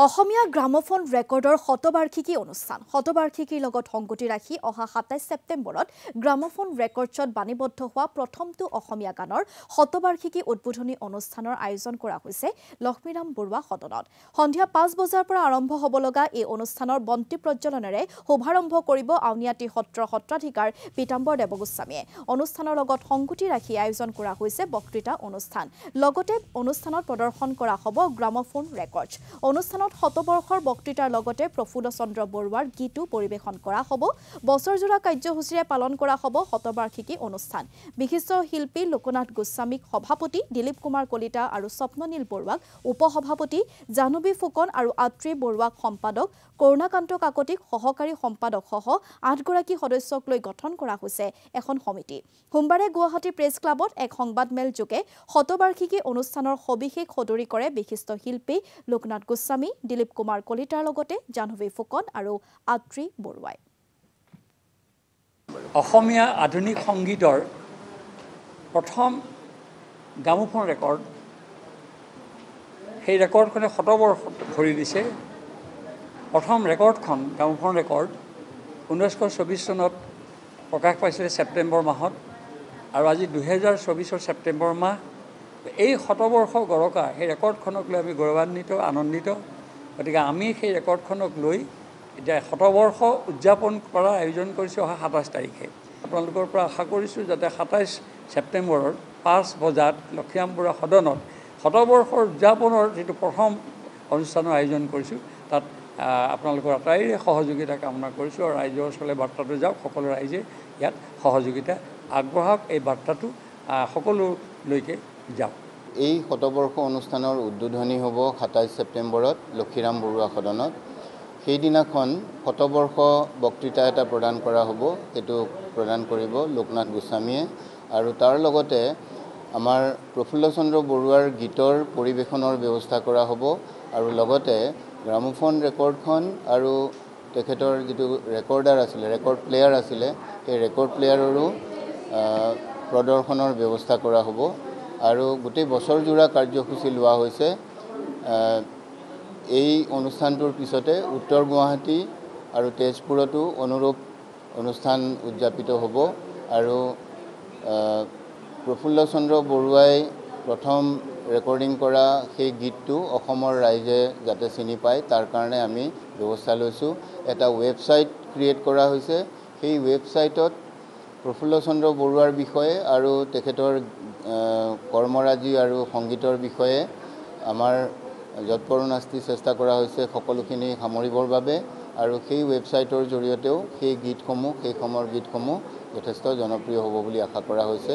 অসমীয়া gramophone ৰেকৰ্ডৰ শতবাৰ্ষিকী অনুষ্ঠান শতবাৰ্ষিকীৰ লগত সংগতি ৰাখি অহা ২৭ ছেপ্টেম্বৰত গ্ৰামোফোন ৰেকৰ্ডছত বাণীবদ্ধ হোৱা প্ৰথমটো অসমীয়া গানৰ শতবাৰ্ষিকী উদ্বোধনী অনুষ্ঠানৰ আয়োজন কৰা হৈছে লক্ষ্মীৰাম বৰুৱা সদনত। সন্ধিয়া ৫ বজাৰ পৰা আৰম্ভ হ'ব লগা এই অনুষ্ঠানৰ বন্তি প্ৰজ্বলনেৰে শুভাৰম্ভ কৰিব আউনিআটী সত্ৰৰ সত্ৰাধিকাৰ পীতাম্বৰ দেৱগোস্বামীয়ে। অনুষ্ঠানৰ লগত সংগতি ৰাখি আয়োজন কৰা হৈছে বক্তৃতা অনুষ্ঠান। লগতে অনুষ্ঠানত প্ৰদৰ্শন কৰা হ'ব গ্ৰামোফোন ৰেকৰ্ড। অনুষ্ঠানত শতবৰ্ষৰ বক্তৃতাৰ লগতে প্ৰফুল্ল চন্দ্ৰ বৰুৱাৰ গীতো পৰিৱেশন কৰা হ'ব। বছৰজোৰা কাৰ্যসূচীৰে পালন কৰা হ'ব শতবাৰ্ষিকী অনুষ্ঠান। বিশিষ্ট শিল্পী লোকনাথ গোস্বামীক সভাপতি, দিলীপ কুমাৰ কলিতা আৰু স্বপ্ননীল বৰুৱাক উপসভাপতি, জাহ্নবী ফুকন আৰু আত্ৰী বৰুৱাক সম্পাদক, কৰুণাকান্ত কাকতিক সহকাৰী সম্পাদক সহ ৮ গৰাকী সদস্যক লৈ গঠন কৰা হৈছে এখন সমিতি। সোমবাৰে গুৱাহাটী প্ৰেছ ক্লাবত এক সংবাদমেল যোগে শতবাৰ্ষিকী অনুষ্ঠানৰ সবিশেষ সদৰি কৰে বিশিষ্ট শিল্পী লোকনাথ গোস্বামী, দিলীপ কুমাৰ কলিতাৰ লগতে জাহ্নবী ফুকন আৰু আত্ৰী বৰুৱাই। অসমীয়া আধুনিক সংগীতৰ প্ৰথম গ্ৰামোফোন ৰেকৰ্ড, সেই ৰেকৰ্ডখনে শতবৰ্ষ ভৰি দিছে। প্ৰথম ৰেকৰ্ডখন গ্ৰামোফোন ৰেকৰ্ড 1924 চনত প্ৰকাশ পাইছিলে ছেপ্টেম্বৰ মাহত, আৰু আজি 2024 ছেপ্টেম্বৰ মাহ। এই শতবৰ্ষ গৰকা সেই ৰেকৰ্ডখনক লৈ আমি গৌৰৱান্বিত, আনন্দিত। গতিকে আমি সেই ৰেকৰ্ডখনক লৈ এতিয়া শতবৰ্ষ উদযাপন কৰাৰ আয়োজন কৰিছোঁ অহা 27 তাৰিখে। আপোনালোকৰ পৰা আশা কৰিছোঁ যাতে 27 ছেপ্টেম্বৰৰ 5 বজাত লক্ষ্মীৰাম বৰুৱা সদনত শতবৰ্ষৰ উদযাপনৰ যিটো প্ৰথম অনুষ্ঠানৰ আয়োজন কৰিছোঁ, তাত আপোনালোকৰ আটাইৰে সহযোগিতা কামনা কৰিছোঁ আৰু ৰাইজৰ ওচৰলৈ বাৰ্তাটো যাওক, সকলো ৰাইজে ইয়াত সহযোগিতা আগবঢ়াওক, এই বাৰ্তাটো সকলোলৈকে যাওক। এই শতবৰ্ষ অনুষ্ঠানৰ উদ্বোধনী হ'ব 27 ছেপ্টেম্বৰত লক্ষ্মীৰাম বৰুৱা সদনত। সেইদিনাখন শতবৰ্ষ বক্তৃতা এটা প্ৰদান কৰা হ'ব, সেইটো প্ৰদান কৰিব লোকনাথ গোস্বামীয়ে। আৰু তাৰ লগতে আমাৰ প্ৰফুল্ল চন্দ্ৰ বৰুৱাৰ গীতৰ পৰিৱেশনৰ ব্যৱস্থা কৰা হ'ব। আৰু লগতে গ্ৰামোফোন ৰেকৰ্ডখন আৰু তেখেতৰ যিটো ৰেকৰ্ডাৰ আছিলে, ৰেকৰ্ড প্লেয়াৰ আছিলে, সেই ৰেকৰ্ড প্লেয়াৰৰো প্ৰদৰ্শনৰ ব্যৱস্থা কৰা হ'ব। আৰু গোটেই বছৰজোৰা কাৰ্যসূচী লোৱা হৈছে। এই অনুষ্ঠানটোৰ পিছতে উত্তৰ গুৱাহাটী আৰু তেজপুৰতো অনুৰূপ অনুষ্ঠান উদযাপিত হ'ব। আৰু প্ৰফুল্ল চন্দ্ৰ বৰুৱাই প্ৰথম ৰেকৰ্ডিং কৰা সেই গীতটো অসমৰ ৰাইজে যাতে চিনি পায়, তাৰ কাৰণে আমি ব্যৱস্থা লৈছোঁ। এটা ৱেবছাইট ক্ৰিয়েট কৰা হৈছে। সেই ৱেবছাইটত প্ৰফুল্ল চন্দ্ৰ বৰুৱাৰ বিষয়ে আৰু তেখেতৰ কৰ্মৰাজি আৰু সংগীতৰ বিষয়ে আমাৰ যৎপৰোনাস্তি চেষ্টা কৰা হৈছে সকলোখিনি সামৰিবৰ বাবে। আৰু সেই ৱেবছাইটৰ জৰিয়তেও সেই গীতসমূহ, সেই সময়ৰ গীতসমূহ যথেষ্ট জনপ্ৰিয় হ'ব বুলি আশা কৰা হৈছে।